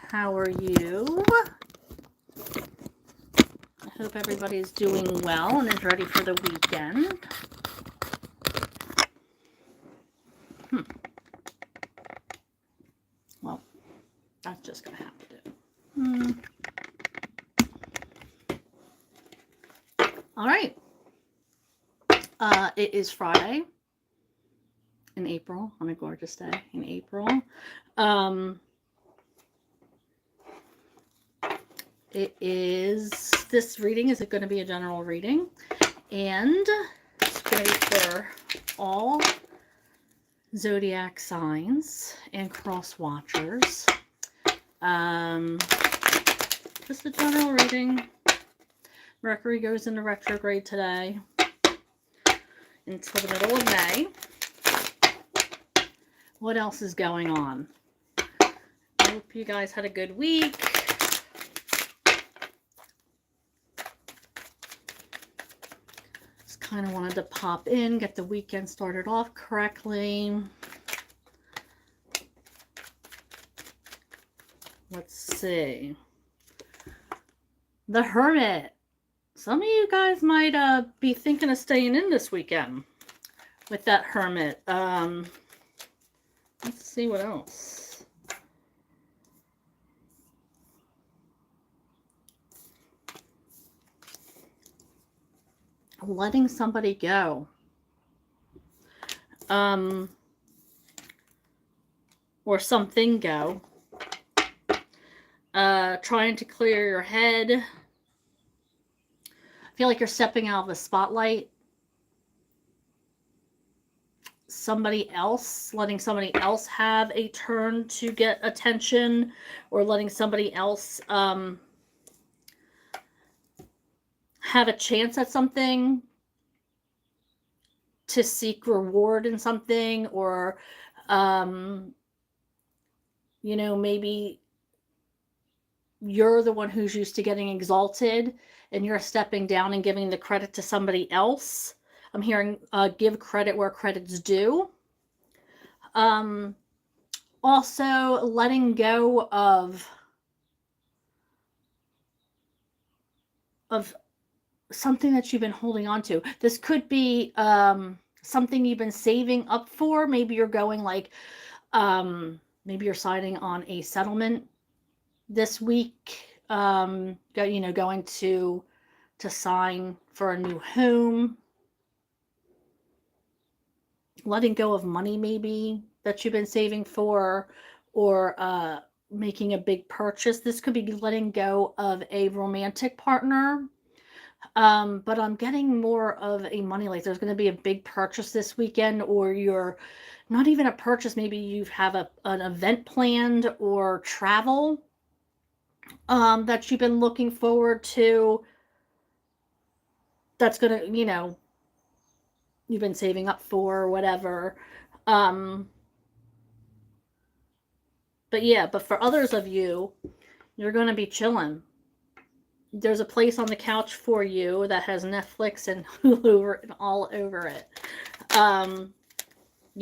How are you? I hope everybody's doing well and is ready for the weekend. Well, that's just going to have to do. All right. It is Friday in April, on a gorgeous day in April. This reading is going to be a general reading, and it's going to be for all zodiac signs and cross watchers. Just a general reading. Mercury goes into retrograde today until the middle of May. What else is going on? I hope you guys had a good week. Just kind of wanted to pop in, get the weekend started off correctly. Let's see. The Hermit. Some of you guys might be thinking of staying in this weekend with that Hermit. Let's see what else. Letting somebody go. Or something go. Trying to clear your head. I feel like you're stepping out of the spotlight. Somebody else, letting somebody else have a turn to get attention, or letting somebody else have a chance at something, to seek reward in something, or maybe you're the one who's used to getting exalted and you're stepping down and giving the credit to somebody else. I'm hearing give credit where credit's due. Also, letting go of something that you've been holding on to. This could be something you've been saving up for. Maybe you're going maybe you're signing on a settlement this week. Going to sign for a new home. Letting go of money maybe that you've been saving for, or making a big purchase. This could be letting go of a romantic partner. But I'm getting more of a money, like there's going to be a big purchase this weekend, or you're not even a purchase. Maybe you have an event planned or travel that you've been looking forward to. That's going to, you've been saving up for or whatever. But for others of you, you're going to be chilling. There's a place on the couch for you that has Netflix and Hulu written all over it. I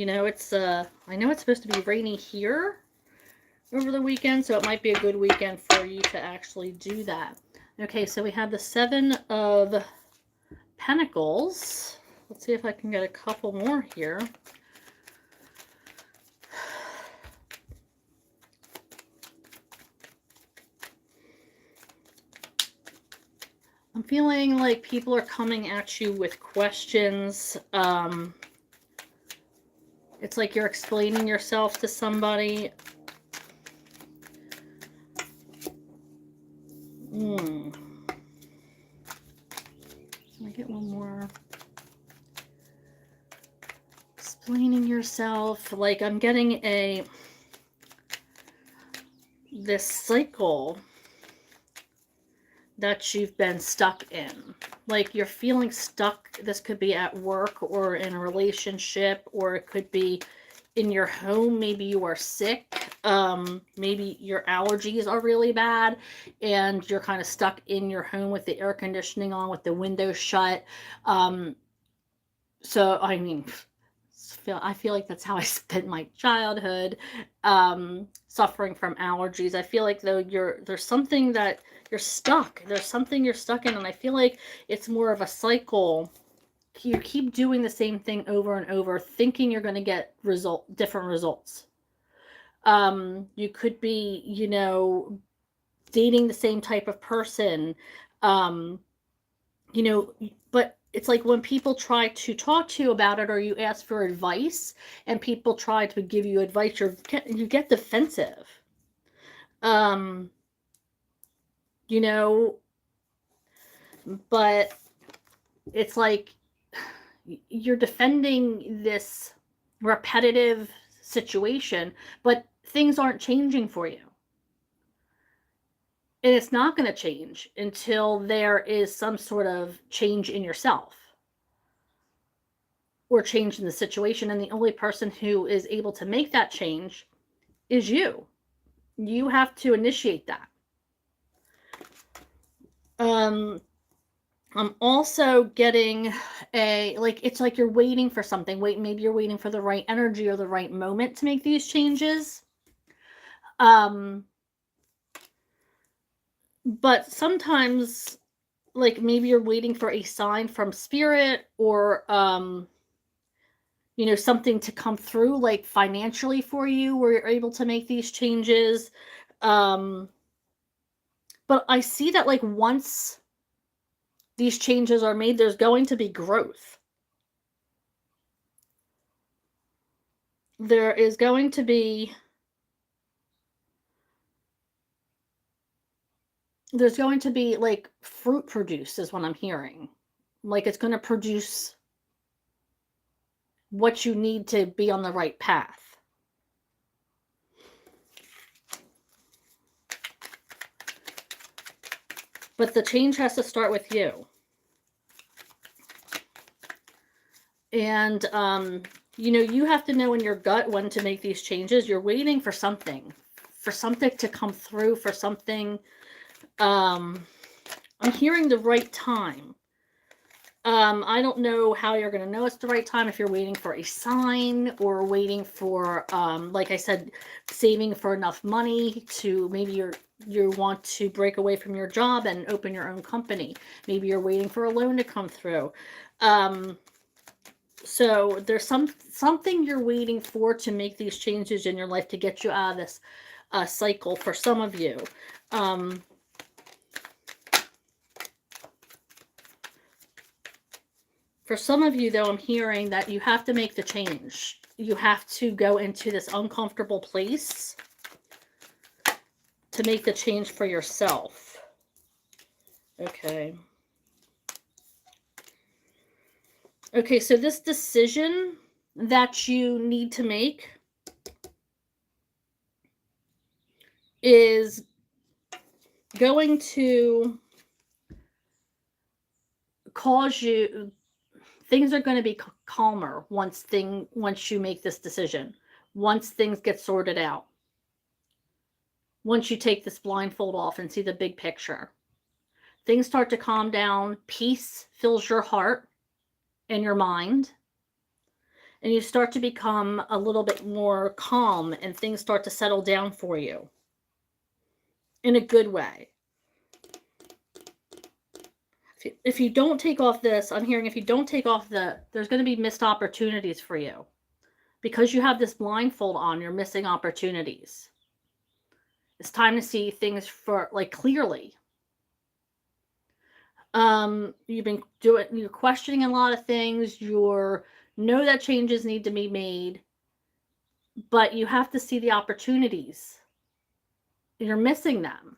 know it's supposed to be rainy here over the weekend, so it might be a good weekend for you to actually do that. Okay, so we have the Seven of Pentacles. Let's see if I can get a couple more here. I'm feeling like people are coming at you with questions. It's like you're explaining yourself to somebody. Can I get one more? Explaining yourself. Like I'm getting this cycle that you've been stuck in. Like you're feeling stuck. This could be at work or in a relationship, or it could be in your home. Maybe you are sick. Maybe your allergies are really bad and you're kind of stuck in your home with the air conditioning on, with the windows shut. So, I mean, I feel like that's how I spent my childhood, suffering from allergies. I feel like though there's something that you're stuck. There's something you're stuck in, and I feel like it's more of a cycle. You keep doing the same thing over and over, thinking you're going to get different results. You could be, dating the same type of person, um, but it's like when people try to talk to you about it, or you ask for advice and people try to give you advice, you get defensive. Um, you know, but it's like you're defending this repetitive situation, but things aren't changing for you. And it's not going to change until there is some sort of change in yourself or change in the situation. And the only person who is able to make that change is you. You have to initiate that. I'm also getting it's like you're waiting for something. Maybe you're waiting for the right energy or the right moment to make these changes. But sometimes, like, maybe you're waiting for a sign from spirit, or something to come through, like financially for you, where you're able to make these changes. But I see that, like, once these changes are made, there's going to be growth. There is going to be like fruit produced, is what I'm hearing. Like, it's going to produce what you need to be on the right path. But the change has to start with you. And, you have to know in your gut when to make these changes. You're waiting for something to come through, for something. I'm hearing the right time. I don't know how you're going to know it's the right time, if you're waiting for a sign, or waiting for, like I said, saving for enough money to, maybe you want to break away from your job and open your own company. Maybe you're waiting for a loan to come through. So there's something you're waiting for to make these changes in your life, to get you out of this cycle for some of you. For some of you, though, I'm hearing that you have to make the change. You have to go into this uncomfortable place to make the change for yourself. Okay. Okay, so this decision that you need to make is going to cause you, things are going to be calmer once you make this decision, once things get sorted out, once you take this blindfold off and see the big picture. Things start to calm down, peace fills your heart and your mind, and you start to become a little bit more calm, and things start to settle down for you in a good way. If you don't take off this, I'm hearing, if you don't take off there's going to be missed opportunities for you. Because you have this blindfold on, you're missing opportunities. It's time to see things clearly. You're questioning a lot of things. You know that changes need to be made, but you have to see the opportunities. You're missing them.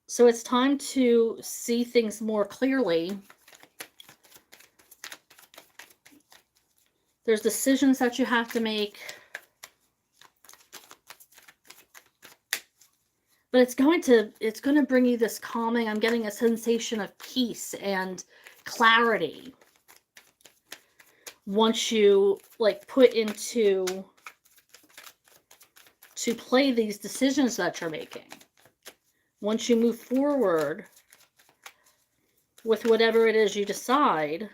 So it's time to see things more clearly. There's decisions that you have to make. But it's going to bring you this calming. I'm getting a sensation of peace and clarity once you put into to play these decisions that you're making. Once you move forward, with whatever it is you decide,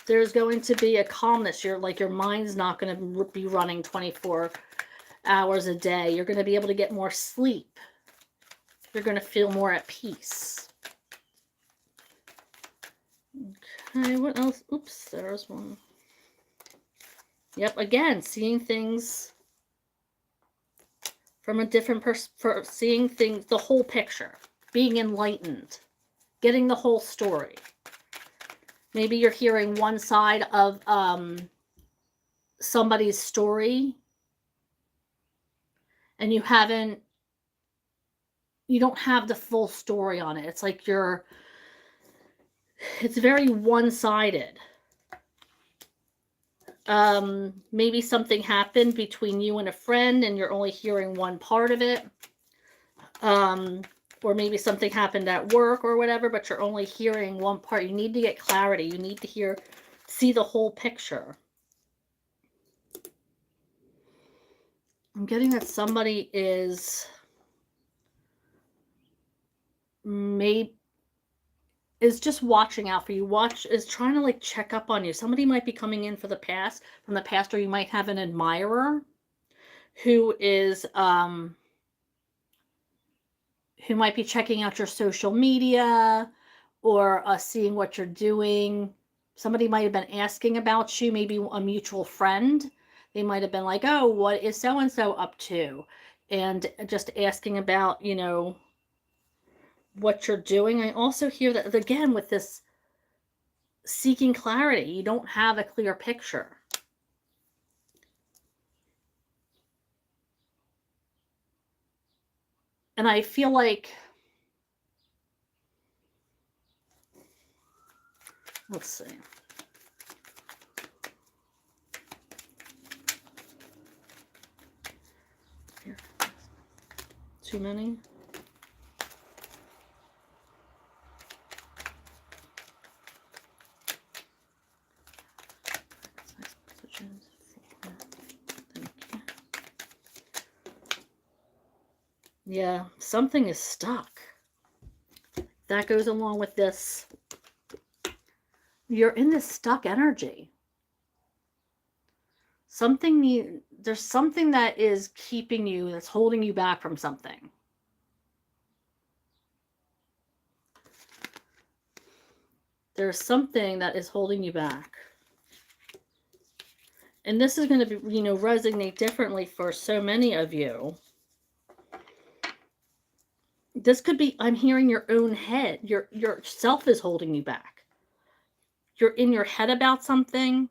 there's going to be a calmness. Your mind's not going to be running 24 hours a day. You're going to be able to get more sleep. You're going to feel more at peace. Okay, what else? Oops, there's one. Yep, again, seeing things from a different perspective, seeing things, the whole picture, being enlightened, getting the whole story. Maybe you're hearing one side of somebody's story, and you don't have the full story on it. It's like it's very one-sided. Maybe something happened between you and a friend and you're only hearing one part of it. Or maybe something happened at work or whatever, but you're only hearing one part. You need to get clarity. You need to see the whole picture. I'm getting that somebody is just watching out for you. Is trying to like check up on you. Somebody might be coming in from the past, or you might have an admirer who is who might be checking out your social media or seeing what you're doing. Somebody might have been asking about you, maybe a mutual friend. They might have been like, oh, what is so-and-so up to? And just asking about, what you're doing. I also hear that, again, with this seeking clarity, you don't have a clear picture. And I feel like, let's see. Here. Too many? Yeah, something is stuck. That goes along with this. You're in this stuck energy. There's something that is keeping you, that's holding you back from something. There's something that is holding you back. And this is going to be, resonate differently for so many of you. This could be, I'm hearing your own head. Your self is holding you back. You're in your head about something.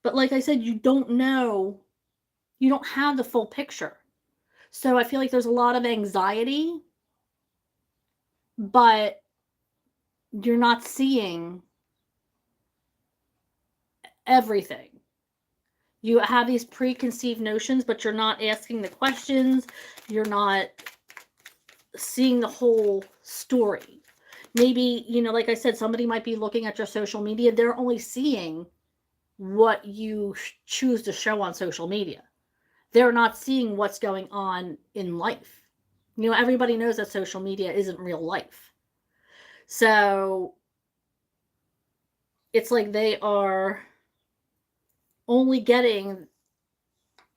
But like I said, you don't know. You don't have the full picture. So I feel like there's a lot of anxiety, but you're not seeing everything. You have these preconceived notions, but you're not asking the questions. You're not seeing the whole story. Maybe, like I said, somebody might be looking at your social media. They're only seeing what you choose to show on social media. They're not seeing what's going on in life. Everybody knows that social media isn't real life. So it's like they are only getting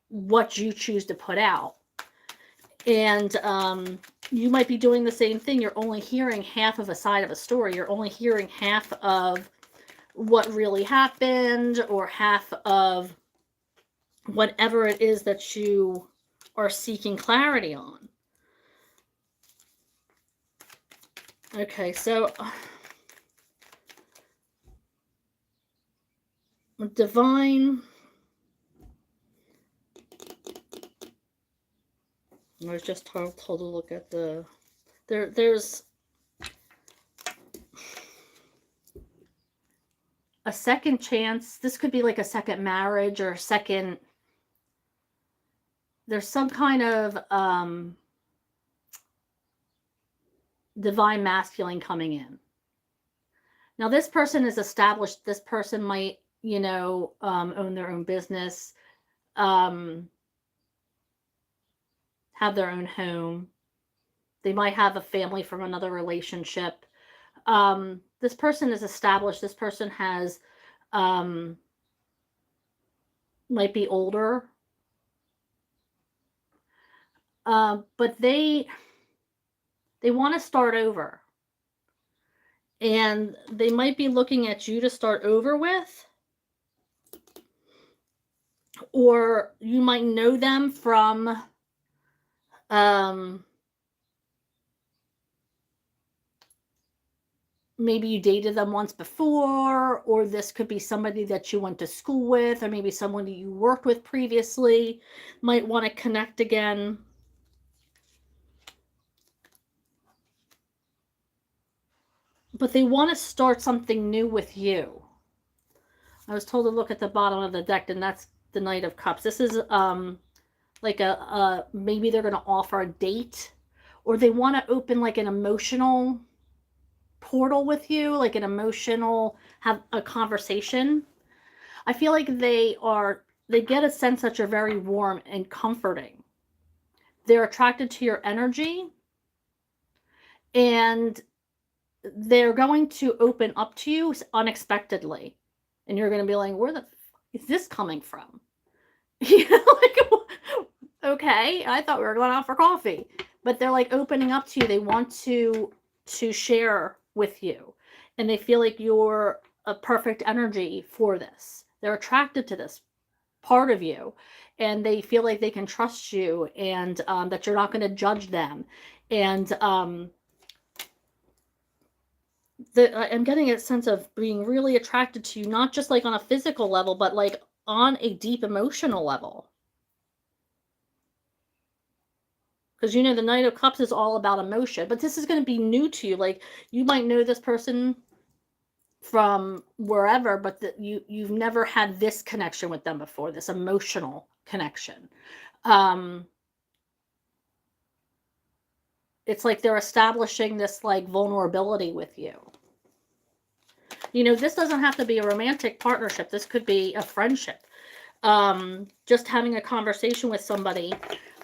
what you choose to put out. And you might be doing the same thing. You're only hearing half of a side of a story. You're only hearing half of what really happened, or half of whatever it is that you are seeking clarity on. Okay, so divine. I was just told to look at there's a second chance. This could be like a second marriage or there's some kind of divine masculine coming in. Now this person is established. This person might, own their own business, have their own home. They might have a family from another relationship. This person is established. This person has, um, might be older, but they want to start over, and they might be looking at you to start over with, or you might know them from, um, maybe you dated them once before, or this could be somebody that you went to school with, or maybe someone that you worked with previously, might want to connect again. But they want to start something new with you. I was told to look at the bottom of the deck, and that's the Knight of Cups. This is like a maybe they're going to offer a date, or they want to open like an emotional portal with you, like an emotional, have a conversation. I feel like they get a sense that you're very warm and comforting. They're attracted to your energy, and they're going to open up to you unexpectedly. And you're going to be like, where the f is this coming from? You know, like, okay, I thought we were going out for coffee. But they're like opening up to you. They want to share with you. And they feel like you're a perfect energy for this. They're attracted to this part of you, and they feel like they can trust you, and that you're not going to judge them. And I'm getting a sense of being really attracted to you, not just like on a physical level, but like on a deep emotional level. Because the Knight of Cups is all about emotion, but this is going to be new to you. Like, you might know this person from wherever, but you've never had this connection with them before, this emotional connection. It's like they're establishing this like vulnerability with you. This doesn't have to be a romantic partnership. This could be a friendship. Just having a conversation with somebody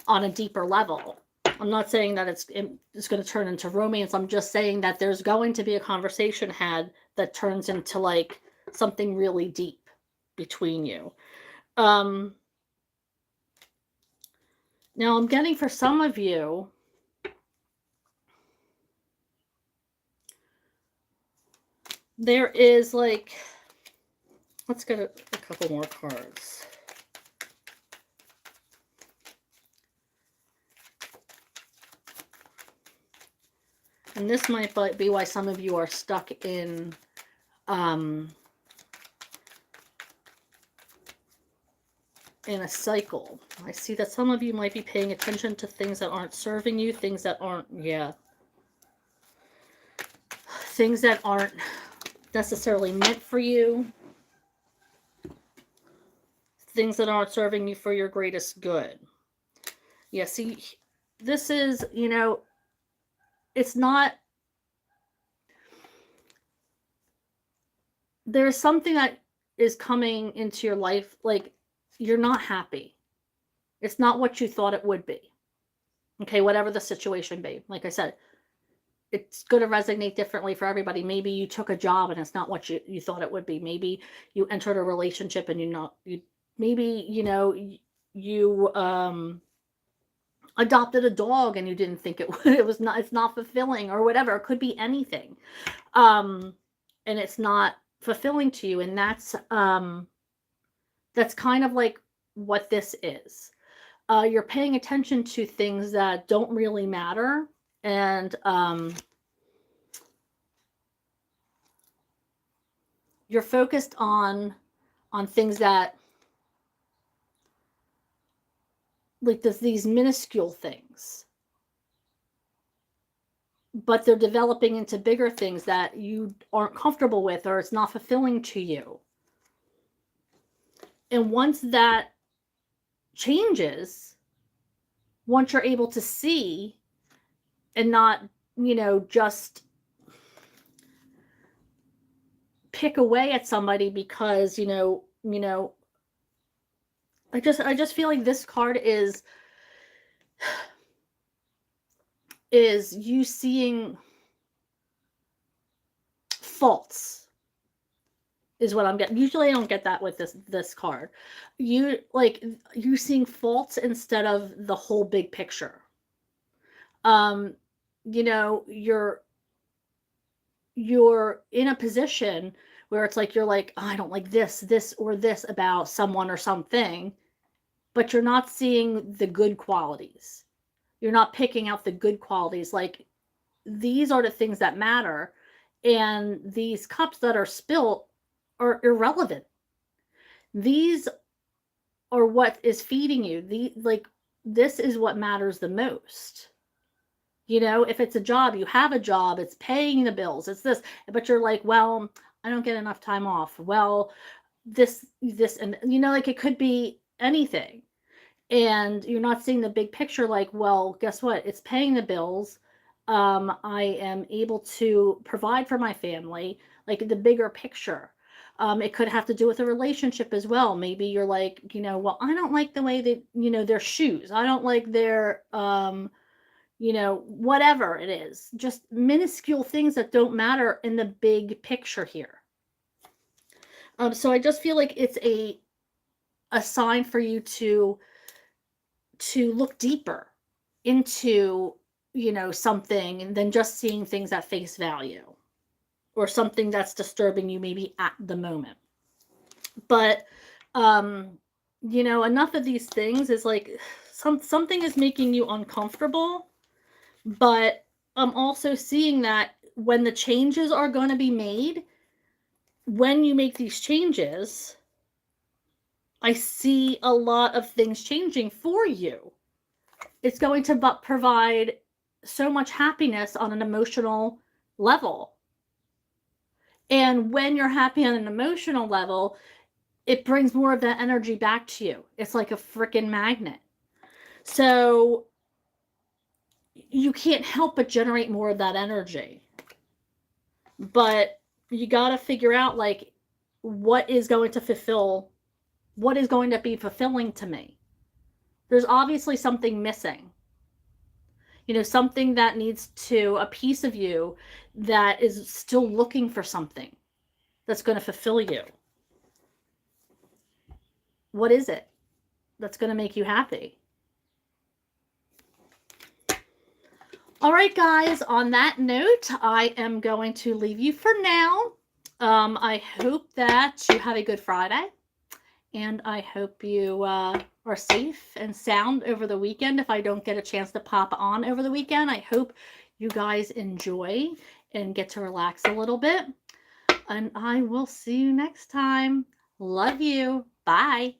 on a deeper level. I'm not saying that it's going to turn into romance. I'm just saying that there's going to be a conversation had that turns into like something really deep between you. Now I'm getting, for some of you, there is like, let's get a couple more cards. And this might be why some of you are stuck in a cycle. I see that some of you might be paying attention to things that aren't serving you, things that aren't, things that aren't necessarily meant for you, things that aren't serving you for your greatest good. Yeah, see, this is, it's not, there's something that is coming into your life, like, you're not happy. It's not what you thought it would be. Okay, whatever the situation be. Like I said, it's going to resonate differently for everybody. Maybe you took a job and it's not what you thought it would be. Maybe you entered a relationship and maybe, you adopted a dog and you didn't think it's not fulfilling, or whatever. It could be anything. And it's not fulfilling to you. And that's kind of like what this is. You're paying attention to things that don't really matter, and you're focused on things that, like, these minuscule things, but they're developing into bigger things that you aren't comfortable with, or it's not fulfilling to you. And once that changes, once you're able to see and not, just pick away at somebody because, I just feel like this card is, is you seeing faults is what I'm getting. Usually I don't get that with this card. You seeing faults instead of the whole big picture. Um, you know, you're in a position where it's like you're like, oh, I don't like this or this about someone or something, but you're not seeing the good qualities. You're not picking out the good qualities. Like, these are the things that matter, and these cups that are spilt are irrelevant. These are what is feeding you. This is what matters the most. You know, if it's a job, you have a job, it's paying the bills, it's this, but you're like, well, I don't get enough time off. Well, this, and like, it could be anything. And you're not seeing the big picture, like, well, guess what? It's paying the bills. I am able to provide for my family, like the bigger picture. It could have to do with a relationship as well. Maybe you're like, well, I don't like the way that, their shoes. I don't like their, whatever it is, just minuscule things that don't matter in the big picture here. So I just feel like it's a sign for you to look deeper into, something than just seeing things at face value, or something that's disturbing you maybe at the moment. But enough of these things is like, something is making you uncomfortable, but I'm also seeing that when the changes are going to be made, when you make these changes, I see a lot of things changing for you. It's going to provide so much happiness on an emotional level. And when you're happy on an emotional level, it brings more of that energy back to you. It's like a freaking magnet. So you can't help but generate more of that energy. But you got to figure out, like, what is going to be fulfilling to me. There's obviously something missing. Something that needs a piece of you that is still looking for something that's going to fulfill you. What is it that's going to make you happy? All right, guys, on that note, I am going to leave you for now. I hope that you have a good Friday, and I hope you are safe and sound over the weekend. If I don't get a chance to pop on over the weekend, I hope you guys enjoy and get to relax a little bit. And I will see you next time. Love you. Bye.